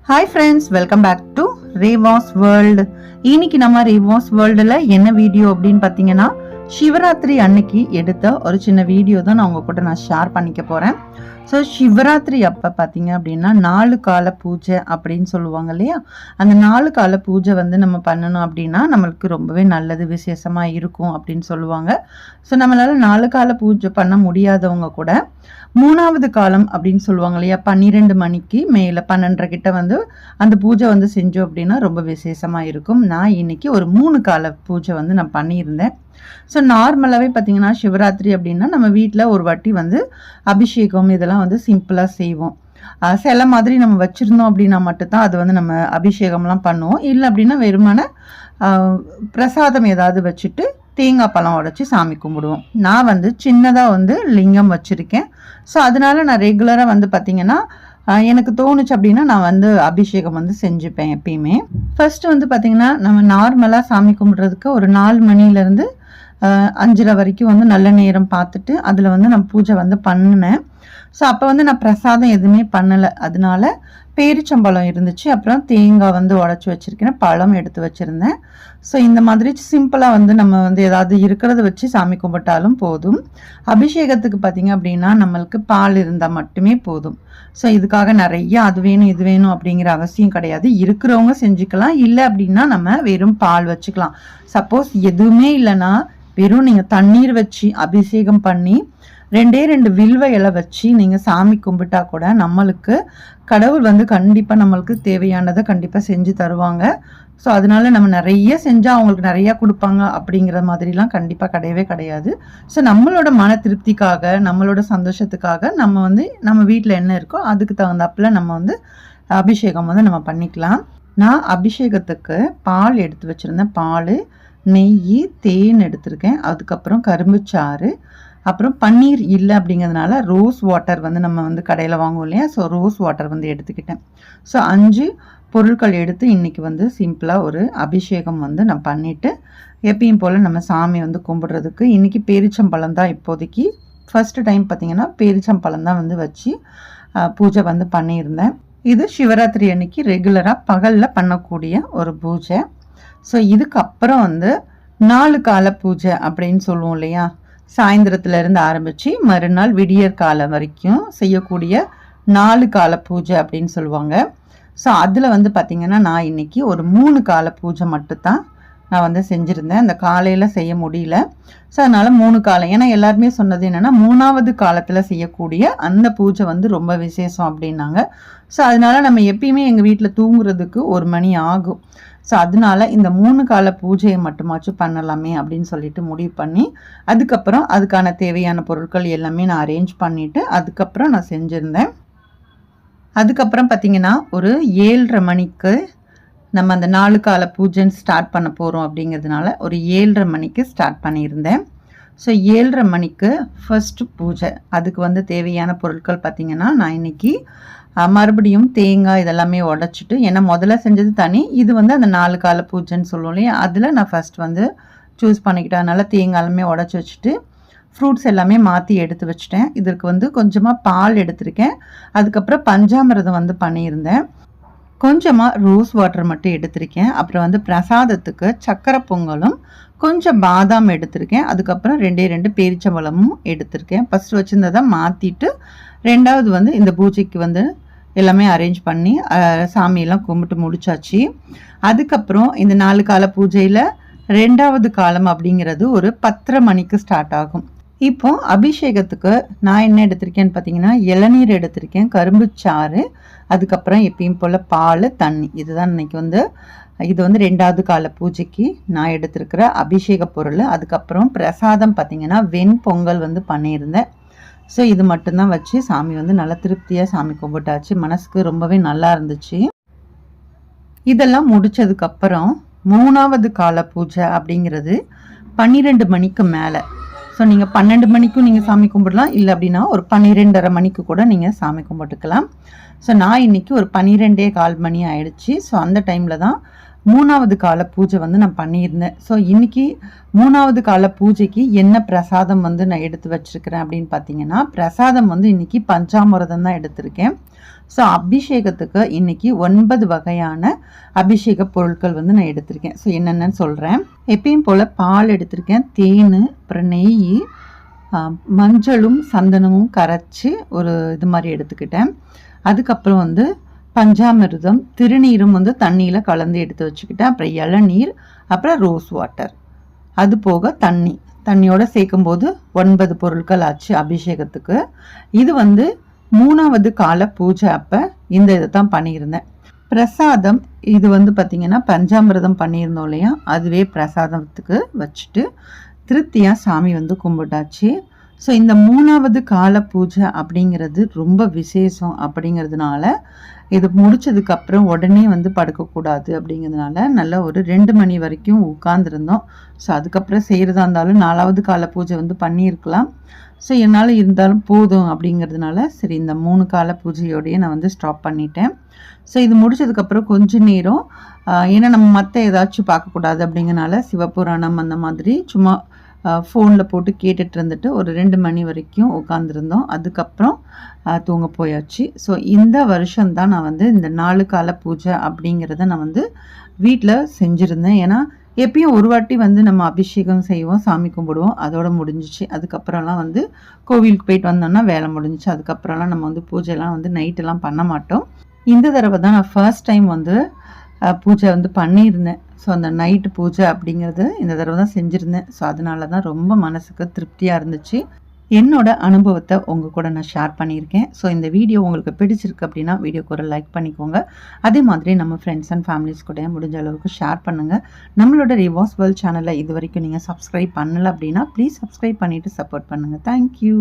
Hi friends, welcome back to Reva's world. இன்னைக்கு நம்ம ரேவாஸ் வேர்ல்டுல என்ன வீடியோ அப்படின்னு பார்த்தீங்கன்னா, சிவராத்திரி அன்னைக்கு எடுத்த ஒரு சின்ன வீடியோ தான் நான் உங்க கூட ஷேர் பண்ணிக்க போறேன். ஸோ சிவராத்திரி அப்போ பார்த்தீங்க அப்படின்னா 4 கால பூஜை அப்படின்னு சொல்லுவாங்க இல்லையா, அந்த 4 கால பூஜை நம்ம பண்ணணும் அப்படின்னா நம்மளுக்கு ரொம்பவே நல்லது, விசேஷமாக இருக்கும் அப்படின்னு சொல்லுவாங்க. ஸோ நம்மளால 4 கால பூஜை பண்ண முடியாதவங்க கூட 3வது காலம் அப்படின்னு சொல்லுவாங்க இல்லையா, 12 மணிக்கு மேலே 12:30 கிட்ட அந்த பூஜை செஞ்சோம் அப்படின்னா ரொம்ப விசேஷமாக இருக்கும். நான் இன்னைக்கு ஒரு 3 கால பூஜை நான் பண்ணியிருந்தேன். ஸோ நார்மலாகவே பார்த்தீங்கன்னா சிவராத்திரி அப்படின்னா நம்ம வீட்டில் ஒரு வாட்டி அபிஷேகம் இதெல்லாம் சிம்பிளாக செய்வோம். சில மாதிரி நம்ம வச்சுருந்தோம் அப்படின்னா மட்டும்தான் அது நம்ம அபிஷேகம்லாம் பண்ணுவோம். இல்லை அப்படின்னா வெறுமான பிரசாதம் ஏதாவது வச்சுட்டு தேங்காய் பழம் உடைச்சி சாமி கும்பிடுவோம். நான் சின்னதாக லிங்கம் வச்சுருக்கேன். ஸோ அதனால நான் ரெகுலராக பார்த்தீங்கன்னா எனக்கு தோணுச்சு அப்படின்னா நான் அபிஷேகம் செஞ்சுப்பேன் எப்பயுமே. ஃபர்ஸ்ட் பார்த்தீங்கன்னா நம்ம நார்மலாக சாமி கும்பிட்றதுக்கு ஒரு 4 மணிலேருந்து 5:30 வரைக்கும் நல்ல நேரம் பார்த்துட்டு அதில் நான் பூஜை பண்ணினேன். ஸோ அப்போ நான் பிரசாதம் எதுவுமே பண்ணலை. அதனால பேரிச்சம்பழம் இருந்துச்சு, அப்புறம் தேங்காய் உடச்சி வச்சுருக்கேன், பழம் எடுத்து வச்சுருந்தேன். ஸோ இந்த மாதிரி சிம்பிளாக நம்ம ஏதாவது இருக்கிறத வச்சு சாமி கும்பிட்டாலும் போதும். அபிஷேகத்துக்கு பார்த்தீங்க அப்படின்னா நம்மளுக்கு பால் இருந்தால் மட்டுமே போதும். ஸோ இதுக்காக நிறைய அது வேணும் இது வேணும் அப்படிங்கிற அவசியம் கிடையாது. இருக்கிறவங்க செஞ்சுக்கலாம், இல்லை அப்படின்னா நம்ம வெறும் பால் வச்சுக்கலாம். சப்போஸ் எதுவுமே இல்லைன்னா வெறும் நீங்கள் தண்ணீர் வச்சு அபிஷேகம் பண்ணி 2 வில்வ இலை வச்சு நீங்கள் சாமி கும்பிட்டா கூட நம்மளுக்கு கடவுள் கண்டிப்பாக நம்மளுக்கு தேவையானதை கண்டிப்பாக செஞ்சு தருவாங்க. ஸோ அதனால நம்ம நிறைய செஞ்சால் அவங்களுக்கு நிறையா கொடுப்பாங்க அப்படிங்கிற மாதிரிலாம் கண்டிப்பாக கிடையவே கிடையாது. ஸோ நம்மளோட மன திருப்திக்காக, நம்மளோட சந்தோஷத்துக்காக நம்ம நம்ம வீட்டில் என்ன இருக்கோ அதுக்கு தகுந்தாப்புல நம்ம அபிஷேகம் நம்ம பண்ணிக்கலாம். நான் அபிஷேகத்துக்கு பால் எடுத்து வச்சுருந்தேன். பால், நெய், தேன் எடுத்திருக்கேன். அதுக்கப்புறம் கரும்புச்சாறு, அப்புறம் பன்னீர் இல்லை அப்படிங்கிறதுனால ரோஸ் வாட்டர் நம்ம கடையில் வாங்குவோம் இல்லையா, ஸோ ரோஸ் வாட்டர் எடுத்துக்கிட்டேன். ஸோ 5 பொருட்கள் எடுத்து இன்றைக்கி சிம்பிளாக ஒரு அபிஷேகம் நான் பண்ணிவிட்டு எப்பயும் போல் நம்ம சாமி கும்பிட்றதுக்கு இன்றைக்கி பேரிச்சம்பழம் தான் இப்போதைக்கு ஃபஸ்ட்டு டைம் பார்த்திங்கன்னா பேரிச்சம்பழம் தான் வச்சு பூஜை பண்ணியிருந்தேன். இது சிவராத்திரி அன்னைக்கு ரெகுலராக பகலில் பண்ணக்கூடிய ஒரு பூஜை. ஸோ இதுக்கப்புறம் 4 கால பூஜை அப்படின்னு சொல்லுவோம் இல்லையா, சாயந்தரத்துலேருந்து ஆரம்பித்து மறுநாள் விடியற் காலம் வரைக்கும் செய்யக்கூடிய 4 கால பூஜை அப்படின்னு சொல்லுவாங்க. ஸோ அதில் பார்த்திங்கன்னா நான் இன்றைக்கி ஒரு 3 கால பூஜை மட்டும்தான் நான் செஞ்சுருந்தேன். அந்த காலையில் செய்ய முடியல. ஸோ அதனால் 3 காலம், ஏன்னா எல்லாருமே சொன்னது என்னென்னா 3வது காலத்தில் செய்யக்கூடிய அந்த பூஜை ரொம்ப விசேஷம் அப்படின்னாங்க. ஸோ அதனால் நம்ம எப்பயுமே எங்கள் வீட்டில் தூங்குறதுக்கு 1 மணி ஆகும். ஸோ அதனால இந்த 3 கால பூஜையை மட்டுமாச்சும் பண்ணலாமே அப்படின்னு சொல்லிட்டு முடிவு பண்ணி அதுக்கப்புறம் அதுக்கான தேவையான பொருட்கள் எல்லாமே நான் அரேஞ்ச் பண்ணிவிட்டு அதுக்கப்புறம் நான் செஞ்சுருந்தேன். அதுக்கப்புறம் பார்த்திங்கன்னா ஒரு 7:30 மணிக்கு நம்ம அந்த 4 கால பூஜைன்னு ஸ்டார்ட் பண்ண போகிறோம் அப்படிங்கிறதுனால ஒரு 7:30 மணிக்கு ஸ்டார்ட் பண்ணியிருந்தேன். ஸோ 7:30 மணிக்கு ஃபர்ஸ்ட் பூஜை. அதுக்கு தேவையான பொருட்கள் பார்த்திங்கன்னா நான் இன்றைக்கி மறுபடியும் தேங்காய் இதெல்லாமே உடச்சிட்டு, ஏன்னா முதல்ல செஞ்சது தனி, இது அந்த 4 கால பூஜைன்னு சொல்லுவோம் இல்லையா, அதில் நான் ஃபஸ்ட் சூஸ் பண்ணிக்கிட்டேன். அதனால் தேங்காயுமே உடச்சி வச்சுட்டு ஃப்ரூட்ஸ் எல்லாமே மாற்றி எடுத்து வச்சுட்டேன். இதற்கு கொஞ்சமாக பால் எடுத்திருக்கேன். அதுக்கப்புறம் பஞ்சாமிரதம் பண்ணியிருந்தேன். கொஞ்சமாக ரோஸ் வாட்டர் மட்டும் எடுத்திருக்கேன். அப்புறம் பிரசாதத்துக்கு சக்கரை பொங்கலும் கொஞ்சம் பாதாம் எடுத்திருக்கேன். அதுக்கப்புறம் 2 பேரிச்சம்பழமும் எடுத்திருக்கேன். ஃபஸ்ட்டு வச்சுருந்ததை மாற்றிட்டு 2வது இந்த பூஜைக்கு எல்லாமே அரேஞ்ச் பண்ணி சாமியெல்லாம் கும்பிட்டு முடிச்சாச்சு. அதுக்கப்புறம் இந்த 4 கால பூஜையில் 2வது காலம் அப்படிங்கிறது ஒரு 10:30 மணிக்கு ஸ்டார்ட் ஆகும். இப்போ அபிஷேகத்துக்கு நான் என்ன எடுத்திருக்கேன்னு பார்த்தீங்கன்னா இளநீர் எடுத்திருக்கேன், கரும்புச்சாறு, அதுக்கப்புறம் எப்பயும் போல் பால், தண்ணி. இதுதான் இன்னைக்கு இது 2வது கால பூஜைக்கு நான் எடுத்திருக்கிற அபிஷேக பொருள். அதுக்கப்புறம் பிரசாதம் பார்த்தீங்கன்னா வெண்பொங்கல் பண்ணியிருந்தேன். ஸோ இது மட்டும்தான் வச்சு சாமி நல்லா திருப்தியாக சாமி கும்பிட்டாச்சு. மனசுக்கு ரொம்பவே நல்லா இருந்துச்சு. இதெல்லாம் முடித்ததுக்கப்புறம் 3வது கால பூஜை அப்படிங்கிறது 12 மணிக்கு மேலே. ஸோ நீங்கள் 12 மணிக்கும் நீங்கள் சாமி கும்பிடலாம், இல்லை அப்படின்னா ஒரு 12:30 மணிக்கு கூட நீங்கள் சாமி கும்பிட்டுக்கலாம். ஸோ நான் இன்றைக்கி ஒரு 12:15 மணி ஆயிடுச்சு. ஸோ அந்த டைமில் தான் மூணாவது கால பூஜை வந்து நான் பண்ணியிருந்தேன். ஸோ இன்னைக்கு மூணாவது கால பூஜைக்கு என்ன பிரசாதம் வந்து நான் எடுத்து வச்சிருக்கிறேன் அப்படின்னு பார்த்தீங்கன்னா, பிரசாதம் வந்து இன்னைக்கு பஞ்சாமிர்தம் தான் எடுத்திருக்கேன். ஸோ அபிஷேகத்துக்கு இன்னைக்கு 9 வகையான அபிஷேக பொருட்கள் வந்து நான் எடுத்திருக்கேன். ஸோ என்னென்னு சொல்கிறேன். எப்பயும் போல் பால் எடுத்திருக்கேன், தேன், அப்புறம் நெய், மஞ்சளும் சந்தனமும் கரைச்சி ஒரு இது மாதிரி எடுத்துக்கிட்டேன். அதுக்கப்புறம் வந்து பஞ்சாமிர்தம், திருநீரும் வந்து தண்ணியில் கலந்து எடுத்து வச்சுக்கிட்டேன். அப்புறம் இளநீர், அப்புறம் ரோஸ் வாட்டர், அது போக தண்ணியோட சேர்க்கும்போது 9 பொருட்கள் ஆச்சு அபிஷேகத்துக்கு. இது வந்து மூணாவது கால பூஜை அப்போ இந்த இதை தான் பண்ணியிருந்தேன். பிரசாதம் இது வந்து பார்த்திங்கன்னா பஞ்சாமிர்தம் பண்ணியிருந்தோம் இல்லையா, அதுவே பிரசாதத்துக்கு வச்சுட்டு திருப்தியாக சாமி வந்து கும்பிட்டாச்சு. ஸோ இந்த மூணாவது கால பூஜை அப்படிங்கிறது ரொம்ப விசேஷம் அப்படிங்கிறதுனால இது முடிச்சதுக்கப்புறம் உடனே வந்து படுக்கக்கூடாது அப்படிங்கிறதுனால நல்லா ஒரு 2 மணி வரைக்கும் உட்கார்ந்துருந்தோம். ஸோ அதுக்கப்புறம் செய்கிறதா இருந்தாலும் 4வது கால பூஜை வந்து பண்ணியிருக்கலாம். ஸோ என்னால் இருந்தாலும் போதும் அப்படிங்கிறதுனால சரி இந்த 3 கால பூஜையோடையே நான் வந்து ஸ்டாப் பண்ணிட்டேன். ஸோ இது முடிச்சதுக்கப்புறம் கொஞ்ச நேரம் ஏன்னா நம்ம மற்ற ஏதாச்சும் பார்க்கக்கூடாது அப்படிங்கிறனால சிவபுராணம் அந்த மாதிரி சும்மா ஃபோனில் போட்டு கேட்டுட்டு இருந்துட்டு ஒரு 2 மணி வரைக்கும் உட்காந்துருந்தோம். அதுக்கப்புறம் தூங்க போயாச்சு. ஸோ இந்த வருஷம்தான் நான் வந்து இந்த 4 கால பூஜை அப்படிங்கிறத நான் வந்து வீட்டில் செஞ்சுருந்தேன். ஏன்னா எப்பயும் ஒரு வாட்டி வந்து நம்ம அபிஷேகம் செய்வோம், சாமி கும்பிடுவோம், அதோட முடிஞ்சிச்சு. அதுக்கப்புறம்லாம் வந்து கோவிலுக்கு போயிட்டு வந்தோம்னா வேலை முடிஞ்சிச்சு. அதுக்கப்புறம்லாம் நம்ம வந்து பூஜைலாம் வந்து நைட்டெல்லாம் பண்ண மாட்டோம். இந்த தடவை தான் நான் ஃபர்ஸ்ட் டைம் வந்து பூஜை வந்து பண்ணியிருந்தேன். ஸோ அந்த நைட்டு பூஜை அப்படிங்கிறது இந்த தடவை தான் செஞ்சுருந்தேன். ஸோ அதனால தான் ரொம்ப மனசுக்கு திருப்தியாக இருந்துச்சு. என்னோட அனுபவத்தை உங்கள் கூட நான் ஷேர் பண்ணியிருக்கேன். ஸோ இந்த வீடியோ உங்களுக்கு பிடிச்சிருக்கு அப்படின்னா வீடியோக்கு ஒரு லைக் பண்ணிக்கோங்க. அதே மாதிரி நம்ம ஃப்ரெண்ட்ஸ் அண்ட் ஃபேமிலிஸ் கூட முடிஞ்ச அளவுக்கு ஷேர் பண்ணுங்கள். நம்மளோட ரிவாஸ் வேர்ல்ட் சேனலை இது வரைக்கும் நீங்கள் சப்ஸ்கிரைப் பண்ணலை அப்படின்னா ப்ளீஸ் சப்ஸ்கிரைப் பண்ணிவிட்டு சப்போர்ட் பண்ணுங்கள். தேங்க்யூ.